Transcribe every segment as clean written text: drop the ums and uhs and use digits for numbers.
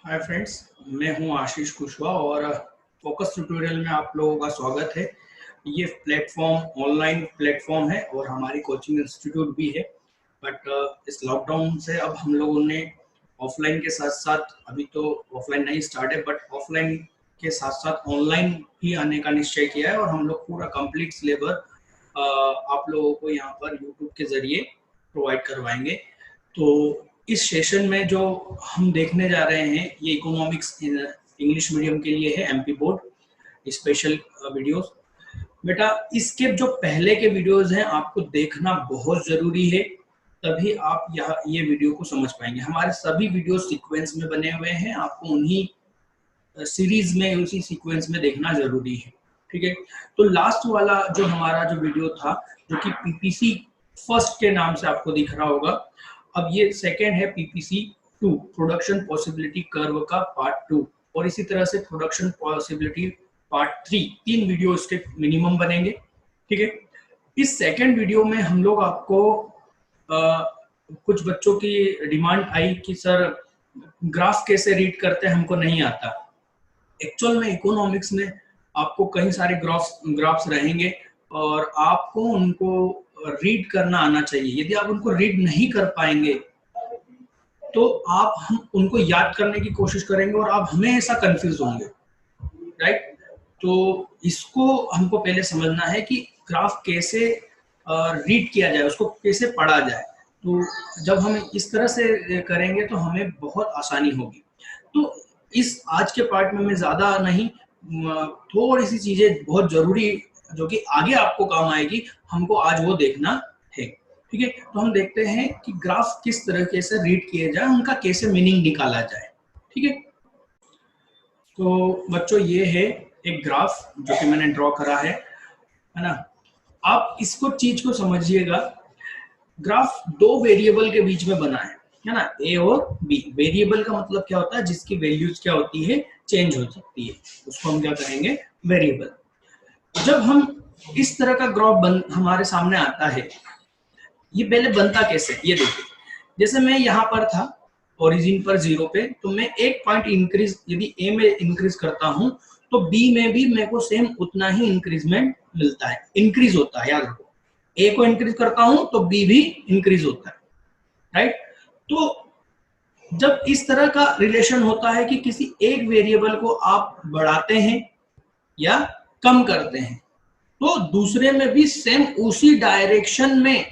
Hi friends, मैं हूं आशीष कुशवाहा और फोकस ट्यूटोरियल में आप लोगों का स्वागत है। ये प्लेटफॉर्म ऑनलाइन प्लेटफॉर्म है और हमारी कोचिंग इंस्टीट्यूट भी है। बट इस लॉकडाउन से अब हम लोगों ने ऑफलाइन के साथ साथ, अभी तो ऑफलाइन नहीं स्टार्ट है बट ऑफलाइन के साथ साथ ऑनलाइन भी आने का निश्चय किया है और हम लोग पूरा कंप्लीट सिलेबस आप लोगों को यहाँ पर यूट्यूब के जरिए प्रोवाइड करवाएंगे। तो इस सेशन में जो हम देखने जा रहे हैं ये इकोनॉमिक्स इंग्लिश मीडियम के लिए है, एमपी बोर्ड स्पेशल वीडियोस। बेटा, इसके जो पहले के वीडियोस हैं आपको देखना बहुत जरूरी है, तभी आप ये वीडियो को समझ पाएंगे। हमारे सभी वीडियो सीक्वेंस में बने हुए हैं, आपको उन्हीं सीरीज में उसी सीक्वेंस में देखना जरूरी है। ठीक है, तो लास्ट वाला जो हमारा जो वीडियो था, जो कि पीपीसी फर्स्ट के नाम से आपको दिख रहा होगा, अब ये सेकेंड है पीपीसी 2 प्रोडक्शन पॉसिबिलिटी कर्व का पार्ट 2, और इसी तरह से प्रोडक्शन पॉसिबिलिटी पार्ट 3। 3 वीडियो इसके मिनिमम बनेंगे। ठीक है, इस सेकेंड वीडियो में हम लोग आपको कुछ बच्चों की डिमांड आई कि सर ग्राफ कैसे रीड करते हैं, हमको नहीं आता। एक्चुअल में इकोनॉमिक्स में आपको कई सारे ग्राफ्स रहेंगे और आपको उनको रीड करना आना चाहिए। यदि आप उनको रीड नहीं कर पाएंगे तो हम उनको याद करने की कोशिश करेंगे और आप हमेशा कंफ्यूज होंगे, राइट। तो इसको हमको पहले समझना है कि ग्राफ कैसे रीड किया जाए, उसको कैसे पढ़ा जाए। तो जब हम इस तरह से करेंगे तो हमें बहुत आसानी होगी। तो इस आज के पार्ट में मैं ज्यादा नहीं, थोड़ी सी चीजें बहुत जरूरी जो कि आगे आपको काम आएगी, हमको आज वो देखना है। ठीक है, तो हम देखते हैं कि ग्राफ किस तरीके से रीड किए जाए, उनका कैसे मीनिंग निकाला जाए। ठीक है, तो बच्चों ये है एक ग्राफ जो कि मैंने ड्रॉ करा है ना। आप इसको चीज को समझिएगा, ग्राफ 2 वेरिएबल के बीच में बना है ना, ए और बी। वेरिएबल का मतलब क्या होता है, जिसकी वैल्यूज क्या होती है, चेंज हो सकती है, उसको हम क्या कहेंगे, वेरिएबल। जब हम इस तरह का ग्राफ हमारे सामने आता है, ये पहले बनता कैसे, ये देखिए। जैसे मैं यहाँ पर था ओरिजिन पर 0 पे, तो मैं एक पॉइंट इंक्रीज यदि ए में इंक्रीज करता हूँ तो बी में भी मेरे को सेम उतना ही इंक्रीजमेंट मिलता है, इंक्रीज होता है। याद रखो, ए को इंक्रीज करता हूं तो बी भी इंक्रीज होता है, राइट। तो जब इस तरह का रिलेशन होता है कि किसी एक वेरिएबल को आप बढ़ाते हैं या कम करते हैं, तो दूसरे में भी सेम उसी डायरेक्शन में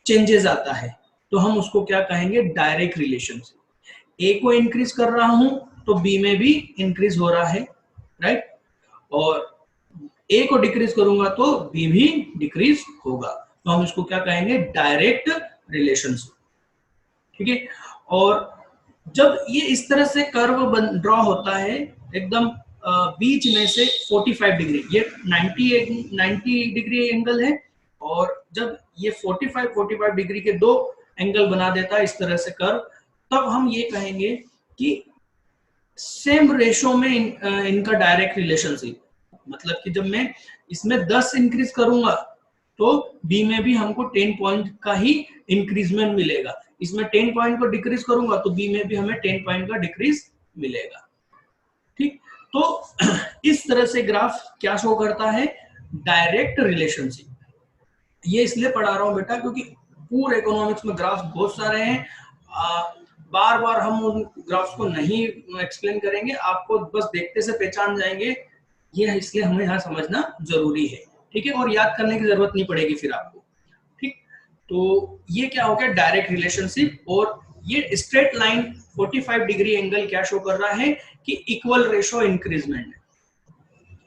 चेंजेस आता है, तो हम उसको क्या कहेंगे, डायरेक्ट रिलेशन से। ए को इंक्रीज कर रहा हूं तो बी में भी इंक्रीज हो रहा है, राइट। और ए को डिक्रीज करूंगा तो बी भी डिक्रीज होगा, तो हम इसको क्या कहेंगे, डायरेक्ट रिलेशनशिप। ठीक है, और जब ये इस तरह से कर्व ड्रॉ होता है एकदम बीच में से 45 डिग्री, ये 90 डिग्री एंगल है, और जब ये 45 डिग्री के 2 एंगल बना देता है इस तरह से कर्व, तब हम ये कहेंगे कि सेम रेशो में इनका डायरेक्ट रिलेशनशिप। मतलब कि जब मैं इसमें 10 इंक्रीज करूंगा तो बी में भी हमको 10 पॉइंट का ही इंक्रीजमेंट मिलेगा, इसमें 10 पॉइंट को डिक्रीज करूंगा तो बी में भी हमें 10 पॉइंट का डिक्रीज मिलेगा। ठीक, तो इस तरह से ग्राफ क्या शो करता है, डायरेक्ट रिलेशनशिप। ये इसलिए पढ़ा रहा हूं बेटा क्योंकि पूरे इकोनॉमिक्स में ग्राफ बहुत सारे हैं, बार बार हम उन ग्राफ्स को नहीं एक्सप्लेन करेंगे, आपको बस देखते से पहचान जाएंगे, ये इसलिए हमें यहाँ समझना जरूरी है। ठीक है, और याद करने की जरूरत नहीं पड़ेगी फिर आपको। ठीक, तो ये क्या हो गया, डायरेक्ट रिलेशनशिप। और ये स्ट्रेट लाइन 45 डिग्री एंगल क्या शो कर रहा है कि इक्वल रेशो इंक्रीजमेंट है,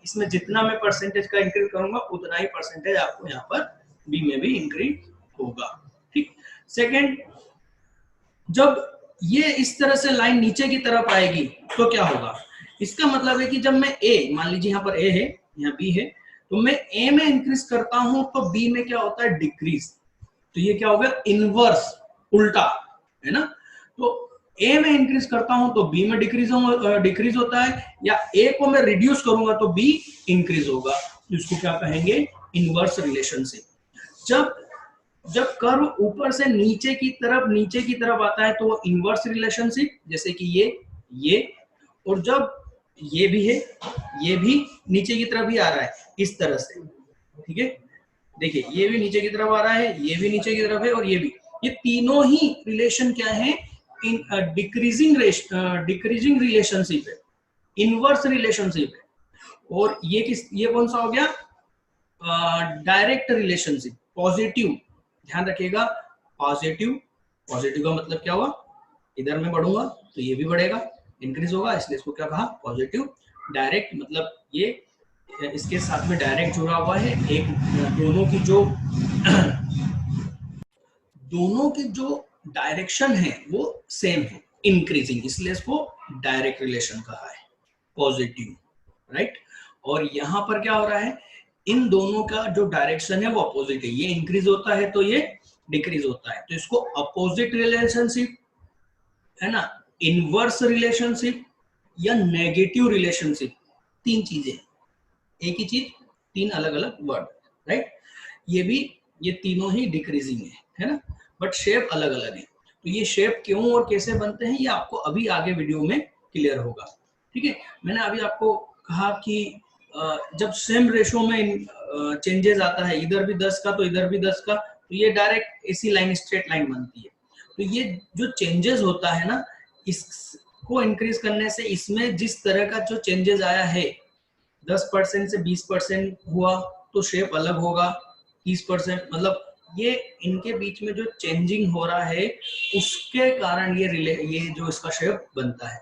इसमें जितना मैं परसेंटेज का इंक्रीज करूंगा उतना ही परसेंटेज आपको यहाँ पर बी में भी इंक्रीज होगा। ठीक, सेकेंड, जब ये इस तरह से लाइन नीचे की तरफ आएगी तो क्या होगा, इसका मतलब है कि जब मैं ए, मान लीजिए यहाँ पर ए है, यहाँ बी है, तो मैं ए में इंक्रीज करता हूं तो बी में क्या होता है, डिक्रीज। तो ये क्या हो गया, इनवर्स, उल्टा, है ना। तो ए में इंक्रीज करता हूं तो बी में डिक्रीज होता है, या ए को मैं रिड्यूस करूंगा तो बी इंक्रीज होगा, तो इसको क्या कहेंगे, इनवर्स रिलेशनशिप। जब कर्व ऊपर से नीचे की तरफ आता है तो वो इनवर्स रिलेशनशिप, जैसे कि ये ये, और जब ये भी है, ये भी नीचे की तरफ ही आ रहा है इस तरह से, ठीक है। देखिए ये भी नीचे की तरफ आ रहा है, ये भी नीचे की तरफ है, और ये भी, ये तीनों ही रिलेशन क्या है, इन डिक्रीजिंग रिलेशनशिप है, इनवर्स रिलेशनशिप है। और ये कौन सा हो गया, डायरेक्ट रिलेशनशिप, पॉजिटिव। ध्यान रखिएगा, पॉजिटिव, पॉजिटिव का मतलब क्या हुआ, इधर मैं बढ़ूंगा तो ये भी बढ़ेगा, इंक्रीज होगा, इसलिए इसको क्या कहा, पॉजिटिव। डायरेक्ट मतलब ये इसके साथ में डायरेक्ट जुड़ा हुआ है, एक दोनों की जो डायरेक्शन है वो सेम है, इंक्रीजिंग, इसलिए इसको डायरेक्ट रिलेशन कहा है, पॉजिटिव, राइट। और यहां पर क्या हो रहा है, इन दोनों का जो डायरेक्शन है वो अपोजिट है, ये इंक्रीज होता है तो ये डिक्रीज होता है, तो इसको अपोजिट रिलेशनशिप है ना, इनवर्स रिलेशनशिप या नेगेटिव रिलेशनशिप, तीन चीजें, एक ही चीज, तीन अलग अलग वर्ड, राइट। ये तीनों ही डिक्रीजिंग है ना, बट शेप अलग अलग है। तो ये शेप क्यों और कैसे बनते हैं ये आपको अभी आगे वीडियो में क्लियर होगा, ठीक है। मैंने अभी आपको कहा कि जब सेम रेशो में चेंजेस आता है, इधर भी 10 का तो इधर भी 10 का, तो ये डायरेक्ट ऐसी लाइन, स्ट्रेट लाइन बनती है। तो ये जो चेंजेस होता है ना, इसको इंक्रीज करने से इसमें जिस तरह का जो चेंजेस आया है, 10% से 20% हुआ तो शेप अलग होगा, 30%, मतलब ये इनके बीच में जो चेंजिंग हो रहा है उसके कारण ये जो इसका शेप बनता है।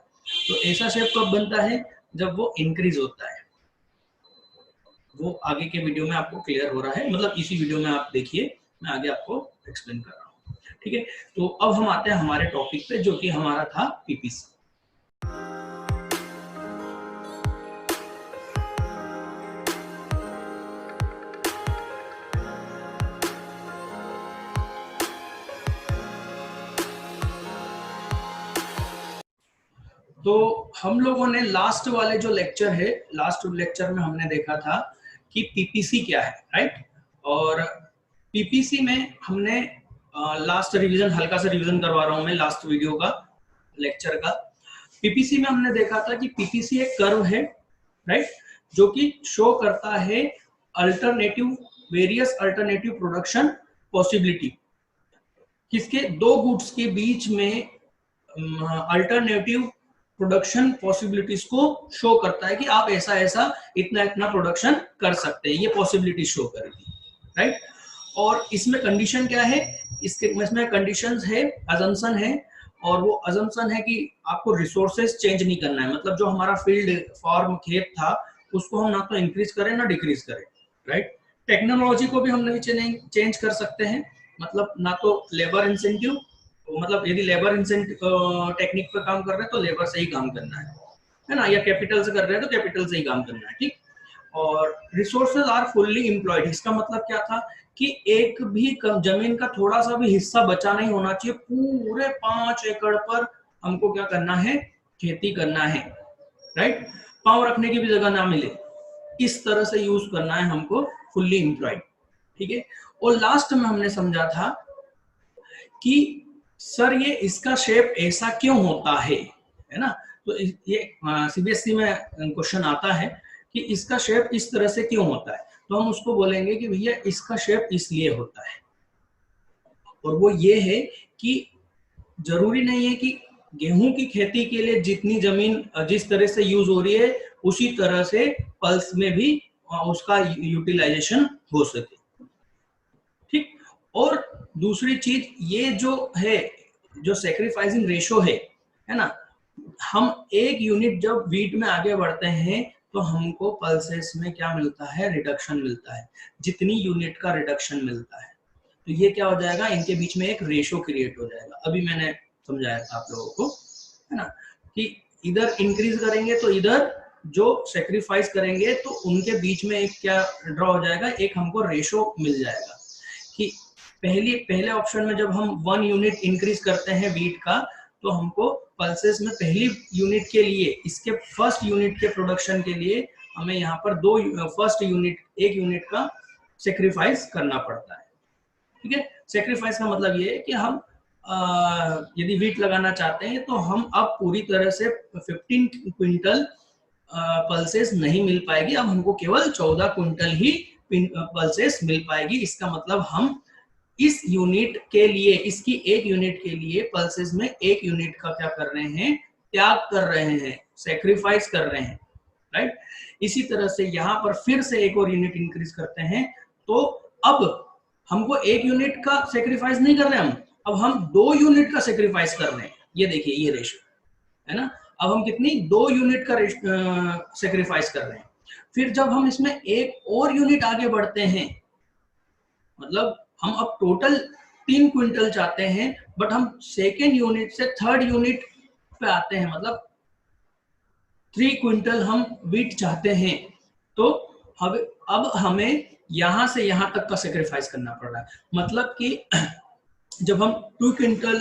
तो ऐसा शेप कब बनता है, जब वो इंक्रीज होता है। वो आगे के वीडियो में आपको क्लियर हो रहा है, मतलब इसी वीडियो में आप देखिए, मैं आगे आपको एक्सप्लेन कर रहा हूँ, ठीक है। तो अब हम आते हैं हमारे टॉपिक पे, जो कि हमारा था पीपीसी। तो हम लोगों ने लास्ट वाले जो लेक्चर है, लास्ट लेक्चर में हमने देखा था कि पीपीसी क्या है, राइट। और पीपीसी में हमने लास्ट रिवीजन, हल्का सा रिवीजन करवा रहा हूं मैं लास्ट वीडियो का, लेक्चर का। पीपीसी में हमने देखा था कि पीपीसी एक कर्व है, राइट, जो कि शो करता है वेरियस अल्टरनेटिव प्रोडक्शन पॉसिबिलिटी, किसके, दो गुड्स के बीच में अल्टरनेटिव प्रोडक्शन पॉसिबिलिटीज को शो करता है कि आप ऐसा ऐसा इतना इतना प्रोडक्शन कर सकते हैं, ये पॉसिबिलिटी शो करेगी, राइट। और इसमें कंडीशन क्या है, इसमें कंडीशंस है, अजम्पशन है, और वो अजम्पशन है कि आपको रिसोर्सेज चेंज नहीं करना है, मतलब जो हमारा फील्ड फॉर्म खेत था उसको हम ना तो इंक्रीज करें ना डिक्रीज करें, राइट। टेक्नोलॉजी को भी हम नहीं चेंज कर सकते हैं, मतलब ना तो लेबर इंसेंटिव, मतलब यदि लेबर इंसेंटिव टेक्निक पर काम कर रहे हैं तो लेबर से ही काम करना है ना, या कैपिटल से कर रहे हैं तो कैपिटल से ही काम करना है, ठीक। और रिसोर्सेज आर फुल्ली एम्प्लॉयड, इसका मतलब क्या था कि एक भी जमीन का थोड़ा सा भी हिस्सा बचा नहीं होना चाहिए, पूरे 5 एकड़ पर हमको क्या करना है, खेती करना है, राइट। पांव रखने की भी जगह ना मिले, इस तरह से यूज करना है हमको, फुल्ली एम्प्लॉयड, ठीक है। और लास्ट में हमने समझा था कि सर ये इसका शेप ऐसा क्यों होता है ना। तो ये सीबीएसई में क्वेश्चन आता है कि इसका शेप इस तरह से क्यों होता है, तो हम उसको बोलेंगे कि भैया इसका शेप इसलिए होता है, और वो ये है कि जरूरी नहीं है कि गेहूं की खेती के लिए जितनी जमीन जिस तरह से यूज हो रही है उसी तरह से पल्स में भी उसका यूटिलाइजेशन हो सके, ठीक। और दूसरी चीज ये जो है, जो सेक्रीफाइसिंग रेशो है ना, हम एक यूनिट जब वीट में आगे बढ़ते हैं तो हमको पल्सेस में क्या मिलता है, रिडक्शन मिलता है, जितनी यूनिट का रिडक्शन मिलता है तो ये क्या हो जाएगा, इनके बीच में एक रेशो क्रिएट हो जाएगा। अभी मैंने समझाया था आप लोगों को, है ना, कि इधर इंक्रीज करेंगे तो इधर जो सेक्रीफाइस करेंगे तो उनके बीच में एक क्या ड्रॉ हो जाएगा, एक हमको रेशो मिल जाएगा कि पहले ऑप्शन में जब हम 1 यूनिट इंक्रीज करते हैं वीट का तो हमको पल्सेस में पहली यूनिट के लिए, इसके फर्स्ट यूनिट के प्रोडक्शन के लिए हमें यहाँ पर एक यूनिट का सेक्रीफाइस करना पड़ता है, ठीक है। सेक्रीफाइस का मतलब ये है कि हम यदि वीट लगाना चाहते हैं तो हम अब पूरी तरह से 15 क्विंटल पल्सेस नहीं मिल पाएगी, अब हमको केवल 14 क्विंटल ही पल्सेस मिल पाएगी। इसका मतलब हम इस यूनिट के लिए, इसकी एक यूनिट के लिए पल्सेस में एक यूनिट का क्या कर रहे हैं, त्याग कर रहे हैं, सेक्रीफाइस कर रहे हैं, राइट। इसी तरह से यहाँ पर फिर से एक और यूनिट इंक्रीज करते हैं, तो अब हमको एक यूनिट का सेक्रीफाइस नहीं कर रहे अब हम 2 यूनिट का सेक्रीफाइस कर रहे हैं। ये देखिए ये रेशियो है ना, अब हम कितनी 2 यूनिट का सेक्रीफाइस कर रहे हैं। फिर जब हम इसमें एक और यूनिट आगे बढ़ते हैं, मतलब हम अब टोटल 3 क्विंटल चाहते हैं, बट हम सेकेंड यूनिट से थर्ड यूनिट पे आते हैं, मतलब 3 क्विंटल हम वीट चाहते हैं, तो अब हमें यहां से यहां तक का सेक्रीफाइस करना पड़ रहा है। मतलब कि जब हम 2 क्विंटल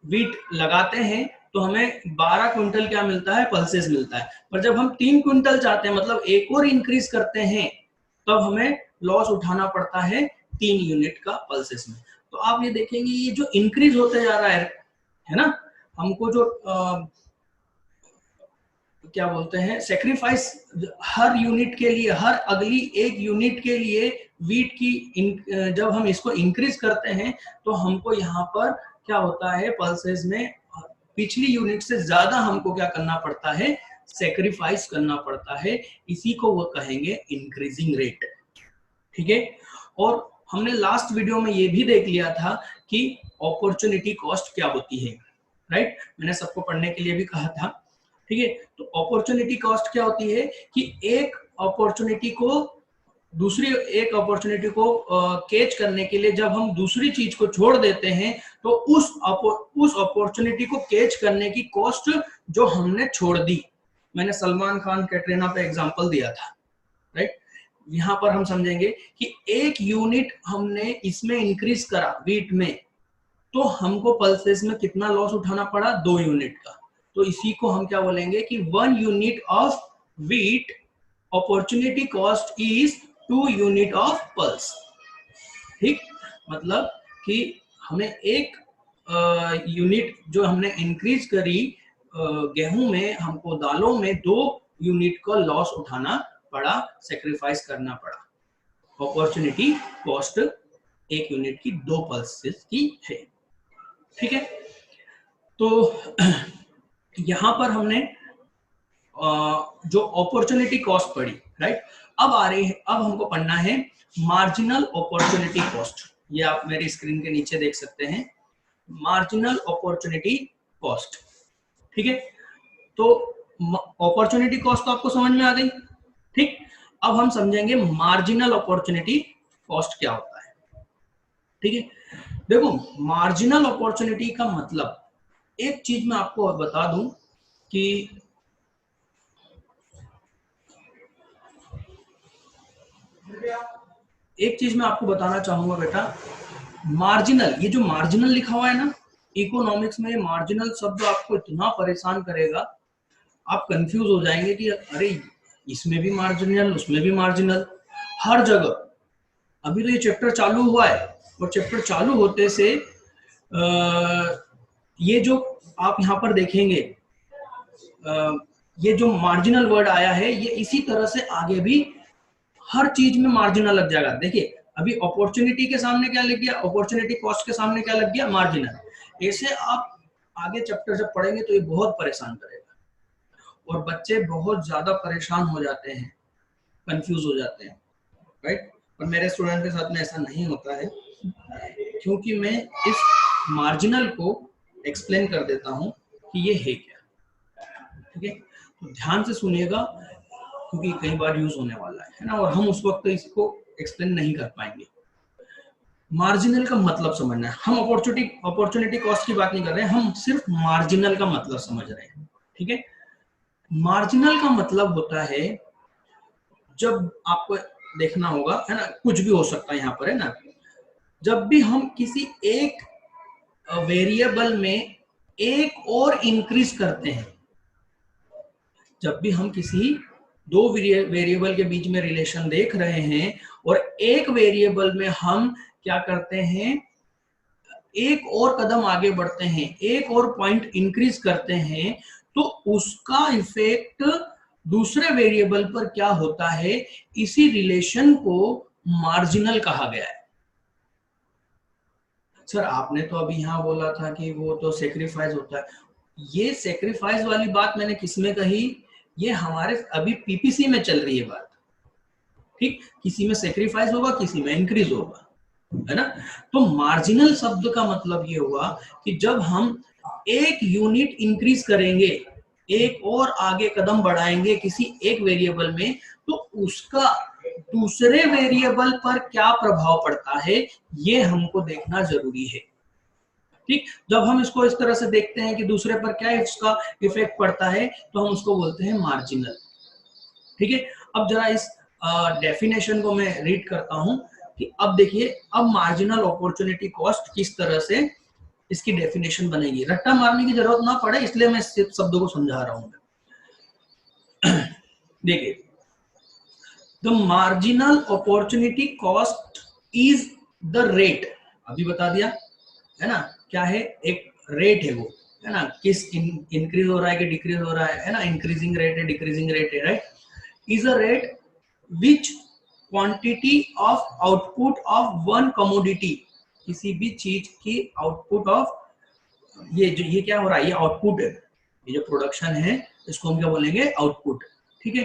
वीट लगाते हैं तो हमें 12 क्विंटल क्या मिलता है, पल्सेस मिलता है। पर जब हम 3 क्विंटल चाहते हैं, मतलब एक और इंक्रीज करते हैं, तब हमें लॉस उठाना पड़ता है 3 यूनिट का पल्सेस में। तो आप ये देखेंगे ये जो इंक्रीज होते जा रहा है ना, हमको जो क्या बोलते हैं सेक्रीफाइस हर यूनिट के लिए, हर अगली एक यूनिट के लिए वीट की जब हम इसको इंक्रीज करते हैं तो हमको यहाँ पर क्या होता है, पल्सेस में पिछली यूनिट से ज्यादा हमको क्या करना पड़ता है, सेक्रीफाइस करना पड़ता है। इसी को वो कहेंगे इंक्रीजिंग रेट, ठीक है। और हमने लास्ट वीडियो में ये भी देख लिया था कि अपॉर्चुनिटी कॉस्ट क्या होती है, राइट। मैंने सबको पढ़ने के लिए भी कहा था, ठीक है। तो अपॉर्चुनिटी कॉस्ट क्या होती है कि एक अपॉर्चुनिटी को कैच करने के लिए जब हम दूसरी चीज को छोड़ देते हैं, तो उस अपॉर्चुनिटी को कैच करने की कॉस्ट जो हमने छोड़ दी, मैंने सलमान खान कैटरीना पे एग्जांपल दिया था, राइट। यहाँ पर हम समझेंगे कि एक यूनिट हमने इसमें इंक्रीज करा वीट में, तो हमको पल्सेस में कितना लॉस उठाना पड़ा, 2 यूनिट का। तो इसी को हम क्या बोलेंगे कि 1 unit of wheat opportunity cost is 2 unit of pulse, ठीक। मतलब कि हमें एक यूनिट जो हमने इंक्रीज करी गेहूं में, हमको दालों में 2 यूनिट का लॉस उठाना पड़ा, सेक्रीफाइस करना पड़ा। अपॉर्चुनिटी कॉस्ट एक यूनिट की 2 पल्सेस की है, ठीक है। तो यहां पर हमने जो अपॉर्चुनिटी कॉस्ट पड़ी, राइट। अब हमको पढ़ना है मार्जिनल अपॉर्चुनिटी कॉस्ट। ये आप मेरी स्क्रीन के नीचे देख सकते हैं, मार्जिनल अपॉर्चुनिटी कॉस्ट, ठीक है। तो अपॉर्चुनिटी कॉस्ट तो आपको समझ में आ गई, ठीक। अब हम समझेंगे मार्जिनल अपॉर्चुनिटी कॉस्ट क्या होता है, ठीक है। देखो मार्जिनल अपॉर्चुनिटी का मतलब, एक चीज मैं आपको बता दूं कि एक चीज मैं आपको बताना चाहूंगा बेटा, मार्जिनल, ये जो मार्जिनल लिखा हुआ है ना इकोनॉमिक्स में, मार्जिनल शब्द आपको इतना परेशान करेगा, आप कंफ्यूज हो जाएंगे कि अरे इसमें भी मार्जिनल, उसमें भी मार्जिनल, हर जगह। अभी तो ये चैप्टर चालू हुआ है, और चैप्टर चालू होते से ये जो आप यहाँ पर देखेंगे, ये जो मार्जिनल वर्ड आया है, ये इसी तरह से आगे भी हर चीज में मार्जिनल लग जाएगा। देखिए अभी अपॉर्चुनिटी के सामने क्या लग गया, अपॉर्चुनिटी कॉस्ट के सामने क्या लग गया, मार्जिनल। ऐसे आप आगे चैप्टर जब पढ़ेंगे तो ये बहुत परेशान करेगा, और बच्चे बहुत ज्यादा परेशान हो जाते हैं, कंफ्यूज हो जाते हैं, राइट। और मेरे स्टूडेंट के साथ में ऐसा नहीं होता है, क्योंकि मैं इस मार्जिनल को एक्सप्लेन कर देता हूं कि ये है क्या, ठीक है। तो ध्यान से सुनिएगा, क्योंकि कई बार यूज होने वाला है ना, और हम उस वक्त इसको एक्सप्लेन नहीं कर पाएंगे। मार्जिनल का मतलब समझना है, हम अपॉर्चुनिटी कॉस्ट की बात नहीं कर रहे हैं, हम सिर्फ मार्जिनल का मतलब समझ रहे हैं, ठीक है। मार्जिनल का मतलब होता है, जब आपको देखना होगा है ना, कुछ भी हो सकता है यहाँ पर, है ना, जब भी हम किसी एक वेरिएबल में एक और इंक्रीज करते हैं, जब भी हम किसी 2 वेरिएबल के बीच में रिलेशन देख रहे हैं और एक वेरिएबल में हम क्या करते हैं, एक और कदम आगे बढ़ते हैं, एक और पॉइंट इंक्रीज करते हैं, तो उसका इफेक्ट दूसरे वेरिएबल पर क्या होता है, इसी रिलेशन को मार्जिनल कहा गया है। सर आपने तो अभी यहां बोला था कि वो तो सेक्रीफाइस होता है, ये सेक्रीफाइस वाली बात मैंने किसमें कही, ये हमारे अभी पीपीसी में चल रही है बात, ठीक, किसी में सेक्रीफाइस होगा, किसी में इंक्रीज होगा, है ना। तो मार्जिनल शब्द का मतलब ये हुआ कि जब हम एक यूनिट इंक्रीज करेंगे, एक और आगे कदम बढ़ाएंगे किसी एक वेरिएबल में, तो उसका दूसरे वेरिएबल पर क्या प्रभाव पड़ता है, ये हमको देखना जरूरी है, ठीक। जब हम इसको इस तरह से देखते हैं कि दूसरे पर क्या इसका इफेक्ट पड़ता है, तो हम उसको बोलते हैं मार्जिनल, ठीक है। अब जरा इस डेफिनेशन को मैं रीड करता हूं कि अब देखिए, अब मार्जिनल अपॉर्चुनिटी कॉस्ट किस तरह से इसकी डेफिनेशन बनेगी, रट्टा मारने की जरूरत ना पड़े इसलिए मैं सिर्फ शब्दों को समझा रहा हूं। देखिए, the marginal opportunity cost is the rate, अभी बता दिया है ना, क्या है, एक रेट है वो, है ना, किस इंक्रीज हो रहा है कि डिक्रीज हो रहा है ना, इंक्रीजिंग रेट है, डिक्रीजिंग रेट है, right, is a rate which quantity of output of one commodity, किसी भी चीज की आउटपुट ऑफ, ये क्या हो रहा है, ये आउटपुट है, ये जो प्रोडक्शन है इसको हम क्या बोलेंगे, आउटपुट, ठीक है।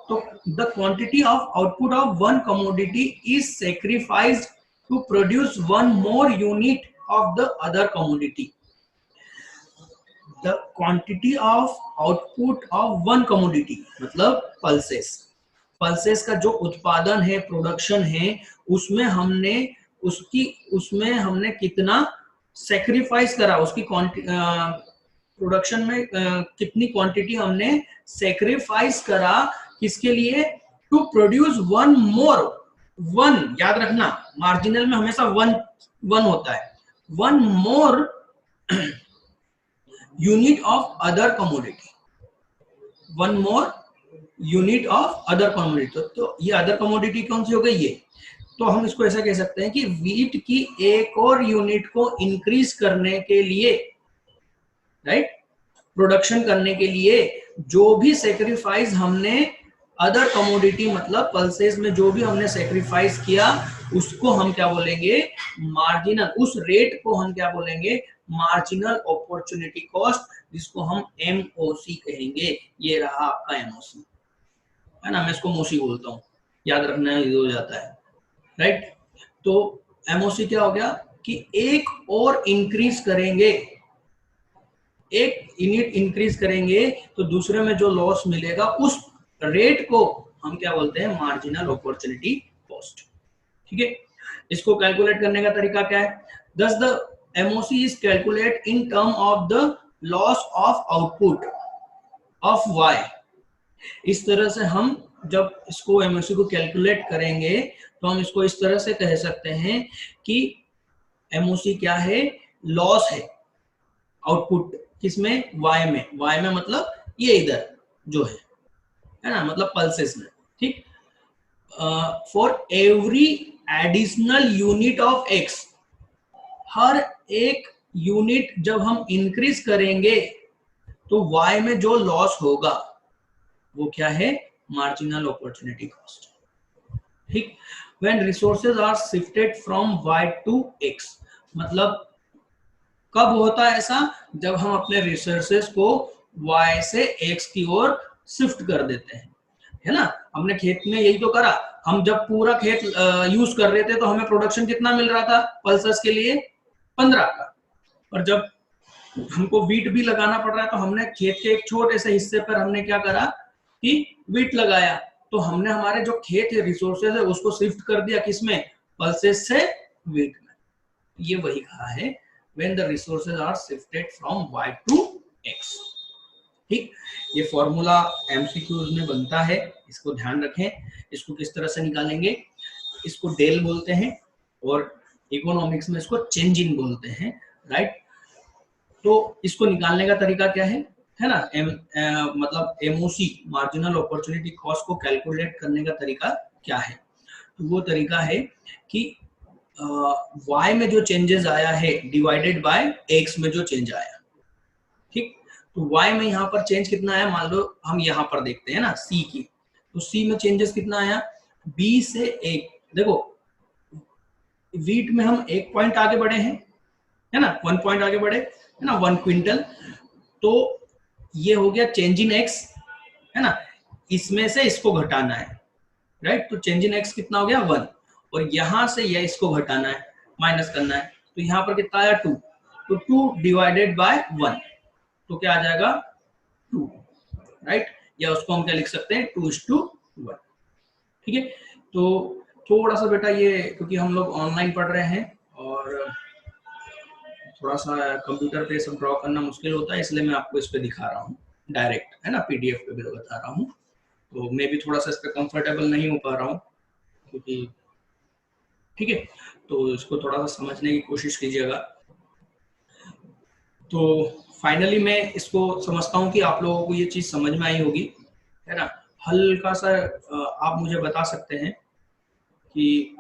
तो the quantity of output of one commodity is sacrificed to produce one more unit of the other commodity. The quantity of output of one commodity मतलब पल्सेस, पल्सेस का जो उत्पादन है, प्रोडक्शन है, उसमें हमने उसमें हमने कितना सेक्रीफाइस करा, उसकी प्रोडक्शन में कितनी क्वांटिटी हमने सेक्रीफाइस करा, किसके लिए, to produce one more, one याद रखना, मार्जिनल में हमेशा वन वन होता है, one more unit of other commodity, one more unit of other commodity. तो ये अदर कमोडिटी कौन सी हो गई, ये, तो हम इसको ऐसा कह सकते हैं कि व्हीट की एक और यूनिट को इंक्रीज करने के लिए, राइट, प्रोडक्शन करने के लिए जो भी सेक्रीफाइस हमने अदर कमोडिटी मतलब पल्सेस में जो भी हमने सेक्रीफाइस किया, उसको हम क्या बोलेंगे, मार्जिनल, उस रेट को हम क्या बोलेंगे, मार्जिनल अपॉर्चुनिटी कॉस्ट, जिसको हम एमओसी कहेंगे। ये रहा आपका एमओसी, है ना, मैं इसको मोसी बोलता हूँ, याद रखना ये हो जाता है, राइट। तो एमओसी क्या हो गया कि एक और इंक्रीज करेंगे, एक यूनिट इंक्रीज करेंगे तो दूसरे में जो लॉस मिलेगा उस रेट को हम क्या बोलते हैं, मार्जिनल अपॉर्चुनिटी कॉस्ट, ठीक है। इसको कैलकुलेट करने का तरीका क्या है, thus the MOC is calculated in term of the loss of output of Y। इस तरह से हम जब इसको MOC को कैलकुलेट करेंगे तो हम इसको इस तरह से कह सकते हैं कि MOC क्या है, लॉस है आउटपुट, किसमें, Y में, Y में मतलब ये इधर जो है ना, मतलब पल्सेस में, ठीक। For every additional unit of X, हर एक यूनिट जब हम इंक्रीज करेंगे तो Y में जो लॉस होगा वो क्या है, मार्जिनल अपॉर्चुनिटी कॉस्ट, ठीक। When resources are shifted from Y to X, मतलब कब होता है ऐसा, जब हम अपने रिसोर्सेज को Y से X की ओर शिफ्ट कर देते हैं, है ना। हमने खेत में यही तो करा, हम जब पूरा खेत यूज कर रहे थे तो हमें प्रोडक्शन कितना मिल रहा था पल्सेस के लिए, 15 का, और जब हमको वीट भी लगाना पड़ रहा है तो हमने खेत के एक छोटे से हिस्से पर हमने क्या करा कि वीट लगाया, तो हमने हमारे जो खेत है, रिसोर्सेज है, उसको शिफ्ट कर दिया किसमें, पल्सेस से वीट में। ये वही कहा है when the resources are shifted from Y to X, ठीक। ये फॉर्मूला एमसीक्यूज में बनता है, इसको ध्यान रखें। इसको किस तरह से निकालेंगे, इसको डेल बोलते हैं और इकोनॉमिक्स में इसको चेंज इन बोलते हैं, राइट। तो इसको निकालने का तरीका क्या है ना, मतलब एमओसी मार्जिनल अपॉर्चुनिटी कॉस्ट को कैलकुलेट करने का तरीका क्या है, तो वो तरीका है कि y में जो चेंजेस आया है डिवाइडेड बाय x में जो चेंज आया, ठीक। तो y में यहाँ पर चेंज कितना आया, मान लो हम यहाँ पर देखते हैं ना c की, तो c में चेंजेस कितना आया, b से 1, देखो वीट में हम 1 पॉइंट आगे बढ़े हैं, है ना, 1 पॉइंट आगे बढ़े, है ना, 1 क्विंटल। तो ये हो गया चेंज इन x, है ना, इसमें से इसको घटाना है, राइट। तो चेंज इन x कितना हो गया 1, और यहां से यह इसको घटाना है, माइनस करना है, तो यहाँ पर कितना आया 2, तो 2 डिवाइडेड बाय 1, तो क्या आ जाएगा 2, राइट। या उसको हम क्या लिख सकते हैं 2:1, ठीक है। तो थोड़ा सा बेटा ये, क्योंकि हम लोग ऑनलाइन पढ़ रहे हैं और थोड़ा सा कंप्यूटर पे सब ड्रॉ करना मुश्किल होता है, इसलिए मैं आपको इस पे दिखा रहा हूँ डायरेक्ट, है ना, पीडीएफ पे भी बता रहा हूँ। तो मैं भी थोड़ा सा इस पे कंफर्टेबल नहीं हो पा रहा हूँ, क्योंकि ठीक है, तो इसको थोड़ा सा समझने की कोशिश कीजिएगा। तो फाइनली मैं इसको समझता हूँ कि आप लोगों को ये चीज समझ में आई होगी, है ना। हल्का सा आप मुझे बता सकते हैं कि